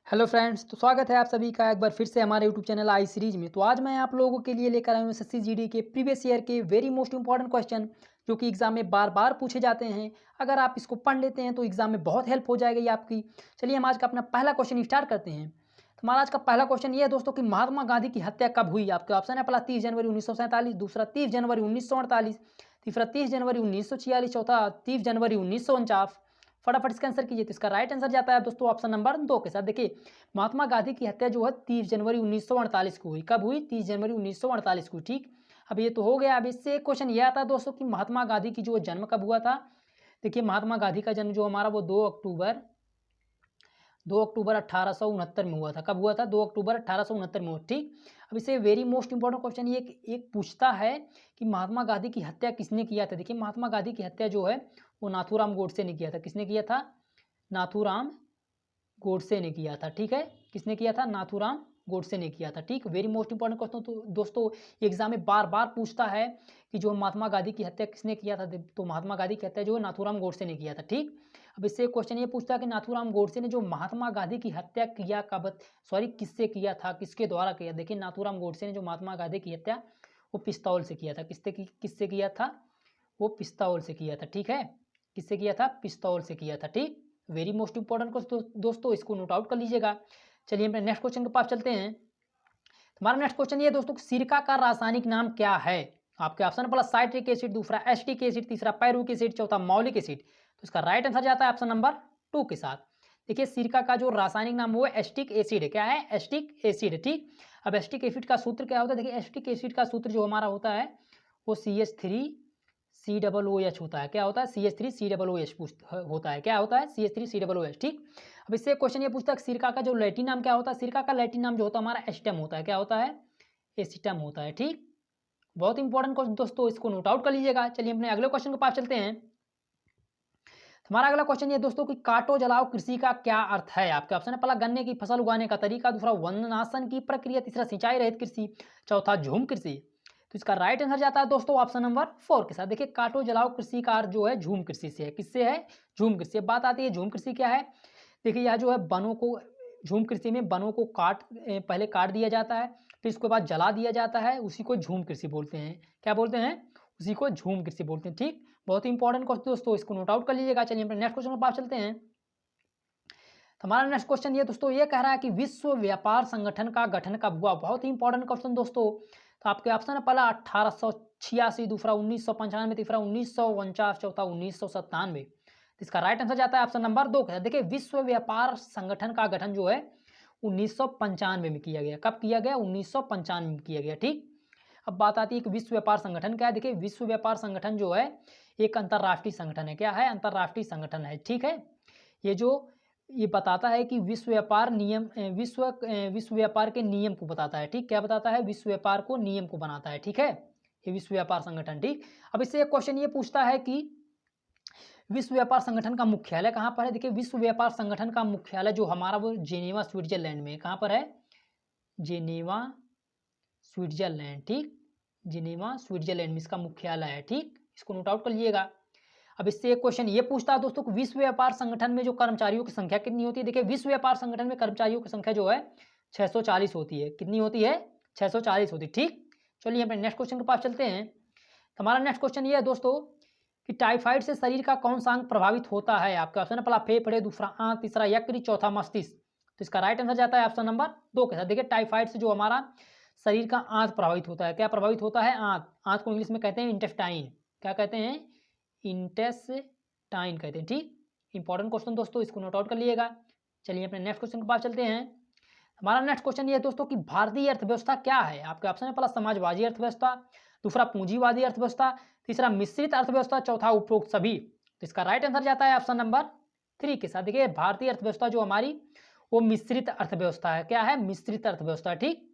Hello friends, तो स्वागत है आप सभी का एक बार फिर से हमारे यूट्यूब चैनल आई सीरीज में। तो आज मैं आप लोगों के लिए लेकर आया हूँ एसएससी जीडी के प्रीवियस ईयर के वेरी मोस्ट इंपॉर्टेंट क्वेश्चन जो कि एग्जाम में बार बार पूछे जाते हैं। अगर आप इसको पढ़ लेते हैं तो एग्जाम में बहुत हेल्प हो जाएगी आपकी। चलिए हम आज का अपना पहला क्वेश्चन स्टार्ट करते हैं। तो हमारा आज का पहला क्वेश्चन ये है दोस्तों कि महात्मा गांधी की हत्या कब हुई। आपके ऑप्शन है पहला 30 जनवरी 1947, दूसरा 30 जनवरी 1948, तीसरा 30 जनवरी 1946, चौथा 30 जनवरी 1949। फटाफट इसका आंसर कीजिए। तो इसका राइट आंसर जाता है दोस्तों ऑप्शन नंबर 2 के साथ। देखिए महात्मा गांधी की हत्या जो है 30 जनवरी 1948 को हुई। कब हुई? 30 जनवरी 1948 को। ठीक, अब ये तो हो गया। अब इससे एक क्वेश्चन ये आता है दोस्तों कि महात्मा गांधी की जो जन्म कब हुआ था। देखिए महात्मा गांधी का जन्म जो हमारा वो 2 अक्टूबर 1869 में हुआ था। कब हुआ था? 2 अक्टूबर 1869 में हुआ। ठीक, अब इसे वेरी मोस्ट इंपॉर्टेंट क्वेश्चन ये एक पूछता है कि महात्मा गांधी की हत्या किसने किया था। देखिए महात्मा गांधी की हत्या जो है वो नाथूराम गोडसे ने किया था। किसने किया था? नाथूराम गोडसे ने किया था। ठीक है, किसने किया था? नाथूराम गोडसे ने किया था। ठीक, वेरी मोस्ट इंपॉर्टेंट क्वेश्चन तो दोस्तों एग्जाम में बार बार पूछता है कि जो महात्मा गांधी की हत्या किसने किया था। तो महात्मा गांधी की हत्या जो है नाथूराम गोडसे ने किया था। ठीक, अब इससे क्वेश्चन ये पूछता है कि नाथूराम गोडसे ने जो महात्मा गांधी की हत्या किया कब, सॉरी किससे किया था, किसके द्वारा किया। देखिए नाथूराम गोडसे ने जो महात्मा गांधी की हत्या वो पिस्तौल से किया था। किससे किया था? वो पिस्तौल से किया था। ठीक है, किससे किया था? पिस्तौल से किया था। ठीक, वेरी मोस्ट इंपॉर्टेंट क्वेश्चन दोस्तों, इसको नोट आउट कर लीजिएगा। चलिए अपने नेक्स्ट क्वेश्चन के पास चलते हैं। हमारा नेक्स्ट क्वेश्चन ये है दोस्तों, सिरका का रासायनिक नाम क्या है। आपके ऑप्शन पहला साइट्रिक एसिड, दूसरा एसिटिक एसिड, तीसरा पायरुविक एसिड, चौथा मौलिक एसिड। तो इसका राइट आंसर जाता है ऑप्शन नंबर 2 के साथ। देखिए सिरका का जो रासायनिक नाम वो एसिटिक एसिड है। क्या है? एसिटिक एसिड है। ठीक, अब एसिटिक एसिड का सूत्र क्या होता है? देखिए एसिटिक एसिड का सूत्र जो हमारा होता है वो CH3COOH होता है। क्या होता है? CH3COOH होता है। क्या होता है? CH3COOH। ठीक, अब इससे क्वेश्चन ये पूछता है सिरका का जो लैटिन नाम क्या होता है। सिरका का लैटिन नाम जो होता है हमारा एस्टम होता है। क्या होता है? एसिटम होता है। ठीक, बहुत इंपॉर्टेंट क्वेश्चन दोस्तों, इसको नोट आउट कर लीजिएगा। चलिए अपने अगले क्वेश्चन के पास चलते हैं। हमारा अगला क्वेश्चन ये दोस्तों कि काटो जलाओ कृषि का क्या अर्थ है। आपके ऑप्शन है पहला गन्ने की फसल उगाने का तरीका, दूसरा वननाशन की प्रक्रिया, तीसरा सिंचाई रहित कृषि, चौथा झूम कृषि। तो इसका राइट आंसर जाता है दोस्तों ऑप्शन नंबर 4 के साथ। देखिए काटो जलाओ कृषि का अर्थ जो है झूम कृषि से है। किससे है? झूम कृषि। अब बात आती है झूम कृषि क्या है। देखिए यह जो है वनों को, झूम कृषि में वनों को पहले काट दिया जाता है, फिर इसके बाद जला दिया जाता है, उसी को झूम कृषि बोलते हैं। क्या बोलते हैं? उसी को झूम कृषि बोलते हैं। ठीक, बहुत ही इंपॉर्टेंट क्वेश्चन दोस्तों, इसको नोट आउट कर लीजिएगा। चलिए अपने नेक्स्ट क्वेश्चन के पास चलते हैं। तो हमारा नेक्स्ट क्वेश्चन ये दोस्तों ये कह रहा है कि विश्व व्यापार संगठन का गठन कब हुआ। बहुत ही इंपॉर्टेंट क्वेश्चन दोस्तों। तो आपके ऑप्शन है पहला 1886, दूसरा 1995, तीसरा 1949, चौथा 1997। तो इसका राइट आंसर जाता है ऑप्शन नंबर 2 के साथ। देखिए विश्व व्यापार संगठन का गठन जो है 1995 में किया गया। कब किया गया? 1995 में किया गया। ठीक, अब बात आती है कि विश्व व्यापार संगठन क्या है। देखिए विश्व व्यापार संगठन जो है एक अंतर्राष्ट्रीय संगठन है। क्या है? अंतर्राष्ट्रीय संगठन है। ठीक है, ये बताता है कि विश्व व्यापार नियम विश्व व्यापार के नियम को बताता है। ठीक, क्या बताता है? विश्व व्यापार को नियम को बनाता है। ठीक है, ये विश्व व्यापार संगठन। ठीक, अब इससे एक क्वेश्चन ये पूछता है कि विश्व व्यापार संगठन का मुख्यालय कहाँ पर है। देखिए विश्व व्यापार संगठन का मुख्यालय जो हमारा वो जेनेवा स्विट्जरलैंड में। कहाँ पर है? Geneva Switzerland. ठीक, जिनेवा स्विट्जरलैंड में इसका मुख्यालय है। ठीक, इसको नोट आउट कर लीजिएगा। अब इससे एक क्वेश्चन ये पूछता है दोस्तों कि विश्व व्यापार संगठन में जो कर्मचारियों की संख्या कितनी होती है। देखिए विश्व व्यापार संगठन में कर्मचारियों की संख्या जो है 640 होती है। कितनी होती है? 640 होती है। ठीक, चलिए अपने नेक्स्ट क्वेश्चन के पास चलते हैं। तो हमारा नेक्स्ट क्वेश्चन ये है दोस्तों कि टाइफाइड से शरीर का कौन सा अंग प्रभावित होता है। आपका ऑप्शन है पहला फेफड़े, दूसरा आंत, तीसरा यकृत, चौथा मस्तिष्क। तो इसका राइट आंसर जाता है ऑप्शन नंबर 2 के साथ। देखिए टाइफाइड से जो हमारा शरीर का आंत प्रभावित होता है। क्या प्रभावित होता है? आंत। आंत को इंग्लिश में कहते हैं इंटेस्टाइन। क्या कहते हैं? इंटेस्टाइन कहते हैं। ठीक, इंपॉर्टेंट क्वेश्चन दोस्तों, इसको नोट आउट कर लीजिएगा। चलिए अपने नेक्स्ट क्वेश्चन के पास चलते हैं। हमारा नेक्स्ट क्वेश्चन ये है दोस्तों कि भारतीय अर्थव्यवस्था क्या है। आपके ऑप्शन है पहला समाजवादी अर्थव्यवस्था, दूसरा पूंजीवादी अर्थव्यवस्था, तीसरा मिश्रित अर्थव्यवस्था, चौथा उपरोक्त सभी। तो इसका राइट आंसर जाता है ऑप्शन नंबर 3 के साथ। देखिए भारतीय अर्थव्यवस्था जो हमारी वो मिश्रित अर्थव्यवस्था है। क्या है? मिश्रित अर्थव्यवस्था। ठीक,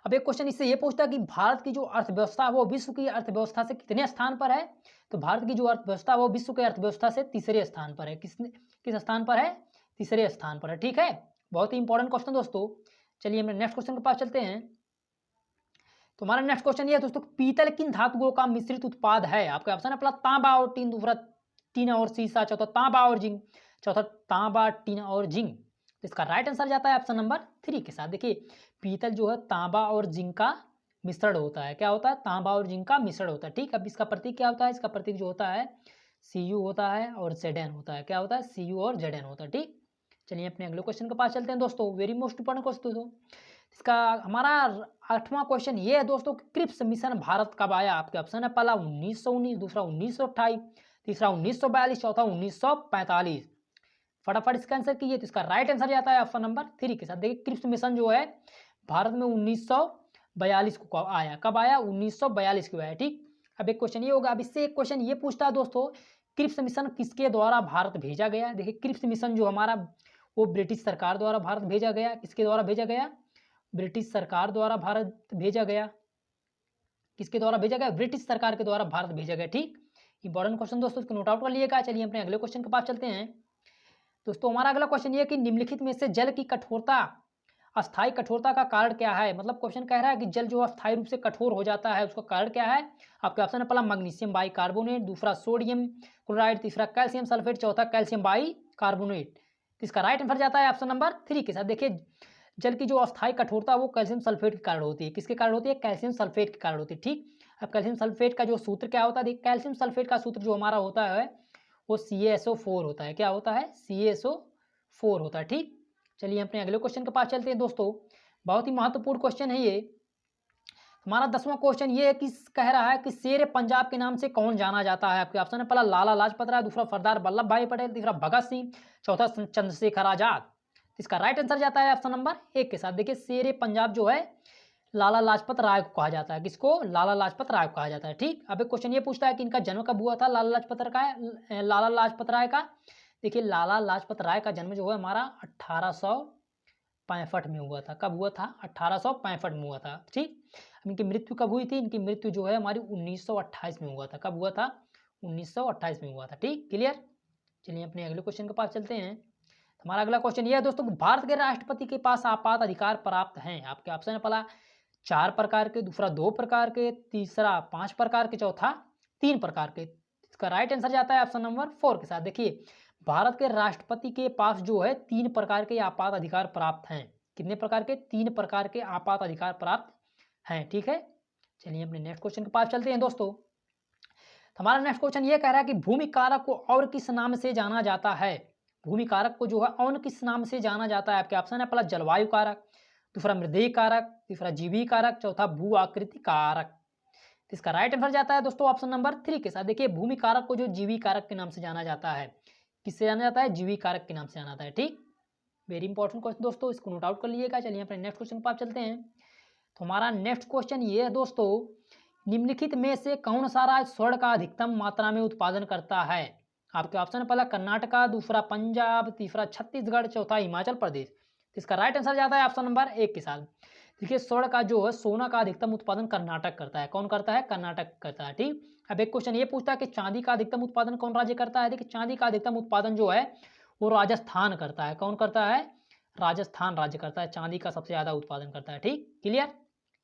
अब एक क्वेश्चन इससे ये पूछता है कि भारत की जो अर्थव्यवस्था है वो विश्व की अर्थव्यवस्था से कितने स्थान पर है। तो भारत की जो अर्थव्यवस्था है वो विश्व की अर्थव्यवस्था से तीसरे स्थान पर है। किस स्थान पर है? तीसरे स्थान पर है। ठीक है, बहुत ही इंपॉर्टेंट क्वेश्चन दोस्तों। चलिए हम नेक्स्ट क्वेश्चन के पास चलते हैं। तो हमारा नेक्स्ट क्वेश्चन ये है दोस्तों, पीतल किन धातुओं का मिश्रित उत्पाद है। आपका ऑप्शन है पहला तांबा और टीन, दूसरा टीन और सीसा, चौथा तांबा और जिंक, चौथा तांबा, टीन और जिंक। तो इसका राइट आंसर जाता है ऑप्शन नंबर 3 के साथ। देखिए पीतल जो है तांबा और जिंक का मिश्रण होता है। क्या होता है? तांबा और जिंक का मिश्रण होता है। ठीक, अब इसका प्रतीक क्या होता है? इसका प्रतीक जो होता है Cu होता है और Zn होता है। क्या होता है? Cu और Zn होता है। ठीक, चलिए अपने अगले क्वेश्चन के पास चलते हैं दोस्तों। वेरी मोस्ट इंपॉर्टेंट क्वेश्चन दोस्तों। इसका हमारा 8वां क्वेश्चन ये है दोस्तों, क्रिप्स मिशन भारत कब आया? आपके ऑप्शन है पहला 1919, दूसरा 1928, तीसरा 1942, चौथा 1945। फटाफट इसका आंसर कीजिए। तो इसका राइट आंसर जाता है ऑप्शन नंबर 3 के साथ। देखिए क्रिप्स मिशन जो है भारत में 1942 को आया। कब आया? 1942 को आया। ठीक, अब एक क्वेश्चन ये होगा, अब इससे एक क्वेश्चन ये पूछता है दोस्तों, क्रिप्स मिशन किसके द्वारा भारत भेजा गया? देखिए क्रिप्स मिशन जो हमारा वो ब्रिटिश सरकार द्वारा भारत भेजा गया। किसके द्वारा भेजा गया? ब्रिटिश सरकार द्वारा भारत भेजा गया। किसके द्वारा भेजा गया? ब्रिटिश सरकार के द्वारा भारत भेजा गया। ठीक, इंपॉर्टेंट क्वेश्चन दोस्तों, इसको नोट आउट कर लिएगा। चलिए अपने अगले क्वेश्चन के पास चलते हैं दोस्तों। हमारा अगला क्वेश्चन ये है कि निम्नलिखित में से जल की कठोरता, अस्थायी कठोरता का कारण क्या है? मतलब क्वेश्चन कह रहा है कि जल जो अस्थायी रूप से कठोर हो जाता है उसका कारण क्या है? आपके ऑप्शन है पहला मैग्नीशियम बाइकार्बोनेट, दूसरा सोडियम क्लोराइड, तीसरा कैल्शियम सल्फेट, चौथा कैल्शियम बाइकार्बोनेट। इसका राइट आंसर जाता है ऑप्शन नंबर 3 के साथ। देखिए जल की जो अस्थायी कठोरता वो कैल्शियम सल्फेट के कारण होती है। किसके कारण होती है? कैल्शियम सल्फेट के कारण होती है। ठीक, अब कैल्शियम सल्फेट का जो सूत्र क्या होता है? देखिए कैल्शियम सल्फेट का सूत्र जो हमारा होता है वो CaSO4 होता है। क्या होता है? CaSO4 होता है। ठीक, चलिए अपने अगले क्वेश्चन के पास चलते हैं दोस्तों। बहुत ही महत्वपूर्ण क्वेश्चन है ये। हमारा 10वां क्वेश्चन ये है कि कह रहा है कि शेर पंजाब के नाम से कौन जाना जाता है? आपके ऑप्शन है पहला लाला लाजपत राय, दूसरा सरदार वल्लभ भाई पटेल, तीसरा भगत सिंह, चौथा चंद्रशेखर आजाद। इसका राइट आंसर जाता है ऑप्शन नंबर 1 के साथ। देखिए शेर पंजाब जो है लाला लाजपत राय को कहा जाता है। किसको? लाला लाजपत राय को कहा जाता है। ठीक, अब एक क्वेश्चन ये पूछता है कि इनका जन्म कब हुआ था? लाला लाजपत राय का। देखिए लाला लाजपत राय का जन्म जो है हमारा 1865 में हुआ था। कब हुआ था? 1865 में हुआ था। ठीक, इनकी मृत्यु कब हुई थी? इनकी मृत्यु जो है हमारी 1928 में हुआ था। कब हुआ था? 1928 में हुआ था। ठीक, क्लियर। चलिए अपने अगले क्वेश्चन के पास चलते हैं। हमारा अगला क्वेश्चन यह है दोस्तों, भारत के राष्ट्रपति के पास आपात अधिकार प्राप्त हैं। आपके ऑप्शन है पहला 4 प्रकार के, दूसरा 2 प्रकार के, तीसरा 5 प्रकार के, चौथा 3 प्रकार के। इसका राइट आंसर जाता है ऑप्शन नंबर 4 के साथ। देखिए भारत के राष्ट्रपति के पास जो है 3 प्रकार के आपात अधिकार प्राप्त हैं। कितने प्रकार के? 3 प्रकार के आपात अधिकार प्राप्त हैं। ठीक है, चलिए अपने नेक्स्ट क्वेश्चन के पास चलते हैं दोस्तों। हमारा नेक्स्ट क्वेश्चन ये कह रहा है कि भूमि कारक को और किस नाम से जाना जाता है? भूमि कारक को जो है और किस नाम से जाना जाता है? आपके ऑप्शन है पहला जलवायु कारक, दूसरा मृदेय कारक, तीसरा जीवी कारक, चौथा भू आकृति कारक। इसका राइट आंसर जाता है दोस्तों ऑप्शन नंबर 3 के साथ। देखिए भूमि कारक को जो जीवी कारक के नाम से जाना जाता है। किससे जाना जाता है? जीवी कारक के नाम से जाना जाता है। ठीक, वेरी इंपॉर्टेंट क्वेश्चन दोस्तों, इसको नोट आउट कर लीजिएगा। चलिए अपने नेक्स्ट क्वेश्चन पर चलते हैं। तो हमारा नेक्स्ट क्वेश्चन ये है दोस्तों, निम्नलिखित में से कौन सा राज्य स्वर्ण का अधिकतम मात्रा में उत्पादन करता है? आपके ऑप्शन है पहला कर्नाटका, दूसरा पंजाब, तीसरा छत्तीसगढ़, चौथा हिमाचल प्रदेश। इसका राइट आंसर जाता है ऑप्शन नंबर 1 के साथ। देखिए स्वर्ण का जो है सोना का अधिकतम उत्पादन कर्नाटक करता है। कौन करता है? कर्नाटक करता है। ठीक, अब एक क्वेश्चन ये पूछता है कि चांदी का अधिकतम उत्पादन कौन राज्य करता है? देखिए चांदी का अधिकतम उत्पादन जो है वो राजस्थान करता है। कौन करता है? राजस्थान राज्य करता है, चांदी का सबसे ज्यादा उत्पादन करता है। ठीक, क्लियर।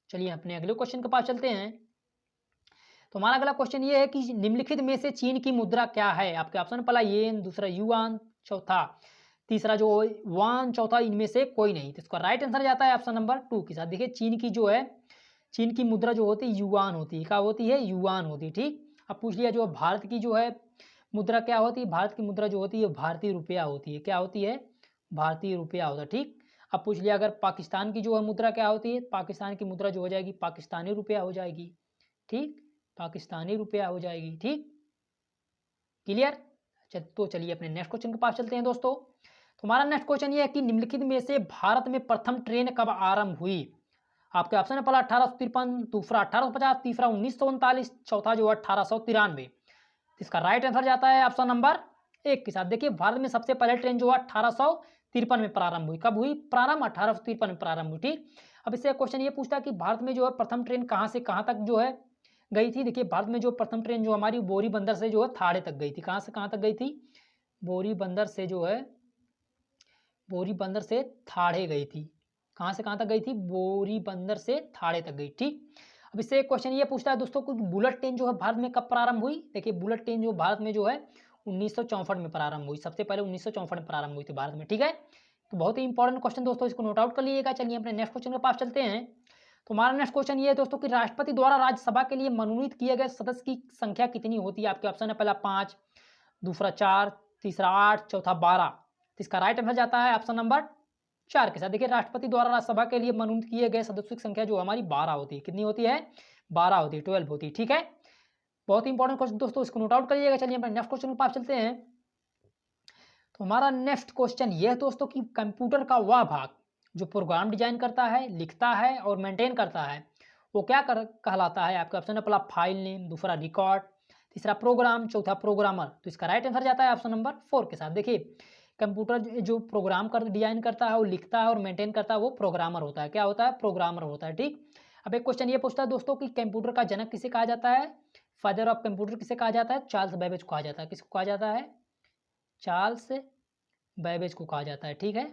चलिए अपने अगले क्वेश्चन के पास चलते हैं। तो हमारा अगला क्वेश्चन ये है कि निम्नलिखित में से चीन की मुद्रा क्या है? आपके ऑप्शन पहला येन, दूसरा युआन, चौथा तीसरा जो वान, चौथा इनमें से कोई नहीं। तो इसका राइट आंसर जाता है ऑप्शन नंबर 2 के साथ। देखिए चीन की जो है, चीन की मुद्रा जो होती है युआन होती है। क्या होती है? युआन होती है। ठीक, अब पूछ लिया जो भारत की जो है मुद्रा क्या होती है? भारत की मुद्रा जो होती है भारतीय रुपया होती है। क्या होती है? भारतीय रुपया होता है। ठीक, अब पूछ लिया अगर पाकिस्तान की जो है मुद्रा क्या होती है? पाकिस्तान की मुद्रा जो हो जाएगी पाकिस्तानी रुपया हो जाएगी। ठीक, पाकिस्तानी रुपया हो जाएगी। ठीक, क्लियर। तो चलिए अपने नेक्स्ट क्वेश्चन के पास चलते हैं दोस्तों। तो हमारा नेक्स्ट क्वेश्चन ये है कि निम्नलिखित में से भारत में प्रथम ट्रेन कब आरंभ हुई? आपके ऑप्शन है पहला 1853, दूसरा 1850, तीसरा 1939, चौथा जो है 1893। इसका राइट आंसर जाता है ऑप्शन नंबर 1 के साथ। देखिए भारत में सबसे पहले ट्रेन जो है 1853 में प्रारंभ हुई। कब हुई प्रारंभ? 1853 में प्रारंभ हुई। ठीक, अब इससे क्वेश्चन ये पूछता है कि भारत में जो है प्रथम ट्रेन कहाँ से कहाँ तक जो है गई थी? देखिए भारत में जो प्रथम ट्रेन जो हमारी बोरी बंदर से जो है थाड़े तक गई थी। कहाँ से कहाँ तक गई थी? बोरी बंदर से जो है, बोरी बंदर से थाड़े गई थी। कहाँ से कहाँ तक गई थी? बोरी बंदर से थाड़े तक गई। ठीक, अब इससे एक क्वेश्चन ये पूछता है दोस्तों कि बुलेट ट्रेन जो है भारत में कब प्रारंभ हुई? देखिए बुलेट ट्रेन जो भारत में जो है 1964 में प्रारंभ हुई। सबसे पहले 1964 में प्रारंभ हुई थी भारत में। ठीक है, तो बहुत ही इंपॉर्टेंट क्वेश्चन दोस्तों, इसको नोट आउट कर लीजिएगा। चलिए अपने नेक्स्ट क्वेश्चन के पास चलते हैं। तो हमारा नेक्स्ट क्वेश्चन ये है दोस्तों कि राष्ट्रपति द्वारा राज्यसभा के लिए मनोनीत किए गए सदस्य की संख्या कितनी होती है? आपके ऑप्शन है पहला 5, दूसरा 4, तीसरा 8, चौथा 12। तो इसका राइट आंसर जाता है ऑप्शन नंबर 4 के साथ। देखिए राष्ट्रपति द्वारा राज्यसभा के लिए मनोनीत किए गए सदस्यों की संख्या जो हमारी 12 होती है। कितनी होती है? 12 होती है, 12 होती है। ठीक है, बहुत ही इंपॉर्टेंट क्वेश्चन दोस्तों, इसको नोट आउट करिएगा। चलिए अपने नेक्स्ट क्वेश्चन के पास चलते हैं। तो हमारा नेक्स्ट क्वेश्चन ये है दोस्तों कि कंप्यूटर का वह भाग जो प्रोग्राम डिजाइन करता है, लिखता है और मेंटेन करता है, वो क्या कहलाता है? आपका ऑप्शन है पहला फाइल नेम, दूसरा रिकॉर्ड, तीसरा प्रोग्राम, चौथा प्रोग्रामर। तो इसका राइट आंसर जाता है ऑप्शन नंबर 4 के साथ। देखिए कंप्यूटर जो प्रोग्राम कर डिजाइन करता है, वो लिखता है और मेंटेन करता है, वो प्रोग्रामर होता है। क्या होता है? प्रोग्रामर होता है। ठीक, अब एक क्वेश्चन ये पूछता है दोस्तों कि कंप्यूटर का जनक किसे कहा जाता है? फादर ऑफ कंप्यूटर किसे कहा जाता है? चार्ल्स बेबेज को कहा जाता है। किसको कहा जाता है? चार्ल्स बेबेज को कहा जाता है। ठीक है,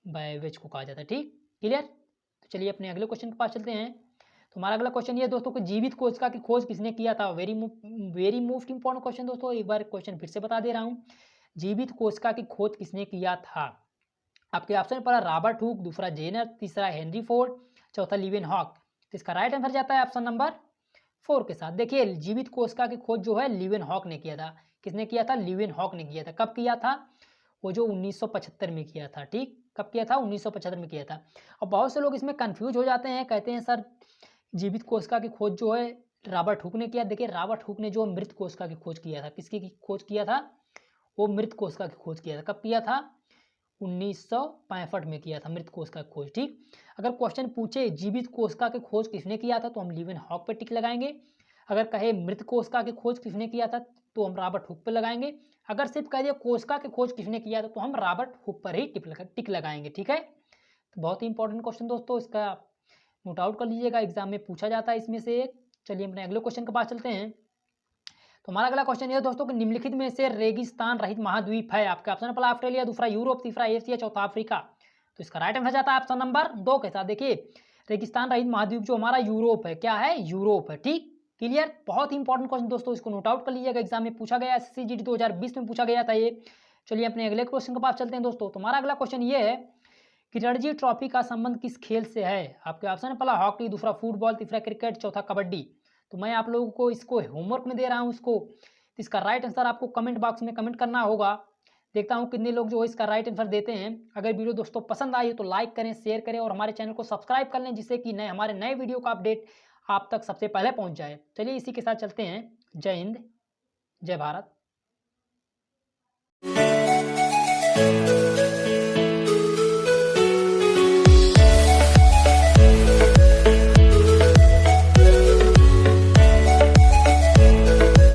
बेबेज को कहा जाता है। ठीक, क्लियर। तो चलिए अपने अगले क्वेश्चन के पास चलते हैं। तो हमारा अगला क्वेश्चन ये दोस्तों कि जीवित कोशिका की खोज किसने किया था? वेरी मोस्ट इंपॉर्टेंट क्वेश्चन दोस्तों, एक बार क्वेश्चन फिर से बता दे रहा हूँ। जीवित कोशिका की खोज किसने किया था? आपके ऑप्शन पर रॉबर्ट हुक, दूसरा जेनर, तीसरा हेनरी फोर्ड, चौथा लिवेन हॉक। तो इसका राइट आंसर जाता है ऑप्शन नंबर 4 के साथ। देखिए जीवित कोशिका की खोज जो है लिवेन हॉक ने किया था। किसने किया था? लिवेन हॉक ने किया था। कब किया था? वो जो 1975 में किया था। ठीक, कब किया था? 1975 में किया था। और बहुत से लोग इसमें कंफ्यूज हो जाते हैं, कहते हैं सर जीवित कोशिका की खोज जो है रॉबर्ट हुक ने किया। देखिए रॉबर्ट हुक ने जो मृत कोशिका की खोज किया था, किसकी खोज किया था? वो मृत कोशिका की खोज किया था। कब किया था? 1965 में किया था मृत कोशिका की खोज। ठीक, अगर क्वेश्चन पूछे जीवित कोशिका की खोज किसने किया था तो हम लिवेन हॉक पे टिक लगाएंगे। अगर कहे मृत कोशिका की खोज किसने किया था तो हम रॉबर्ट हुक पे लगाएंगे। अगर सिर्फ कह दिया कोशिका की खोज किसने किया था तो हम रॉबर्ट हुक पर ही टिक लगाएंगे। ठीक है, तो बहुत ही इंपॉर्टेंट क्वेश्चन दोस्तों, इसका नोट आउट कर लीजिएगा, एग्जाम में पूछा जाता है इसमें से एक। चलिए अपने अगले क्वेश्चन के पास चलते हैं। तो हमारा अगला क्वेश्चन ये दोस्तों कि निम्नलिखित में से रेगिस्तान रहित महाद्वीप है? आपका ऑप्शन पहला ऑस्ट्रेलिया, दूसरा यूरोप, तीसरा एशिया, चौथा अफ्रीका। तो इसका राइट आंसर जाता है ऑप्शन नंबर 2 के साथ। देखिए रेगिस्तान रहित महाद्वीप जो हमारा यूरोप है, क्या है? यूरोप है। ठीक, क्लियर। बहुत ही इंपॉर्टेंट क्वेश्चन दोस्तों, इसको नोट आउट कर लीजिएगा, एग्जाम में पूछा गया, SSC 2020 में पूछा गया था ये। चलिए अपने अगले क्वेश्चन के पास चलते हैं दोस्तों। तो हमारा अगला क्वेश्चन ये है कि रणजी ट्रॉफी का संबंध किस खेल से है? आपके ऑप्शन है पहला हॉकी, दूसरा फुटबॉल, तीसरा क्रिकेट, चौथा कबड्डी। तो मैं आप लोगों को इसको होमवर्क में दे रहा हूँ इसको। तो इसका राइट आंसर आपको कमेंट बॉक्स में कमेंट करना होगा। देखता हूँ कितने लोग जो इसका राइट आंसर देते हैं। अगर वीडियो दोस्तों पसंद आई तो लाइक करें, शेयर करें और हमारे चैनल को सब्सक्राइब कर लें, जिससे कि हमारे नए वीडियो का अपडेट आप तक सबसे पहले पहुँच जाए। चलिए इसी के साथ चलते हैं। जय हिंद, जय भारत।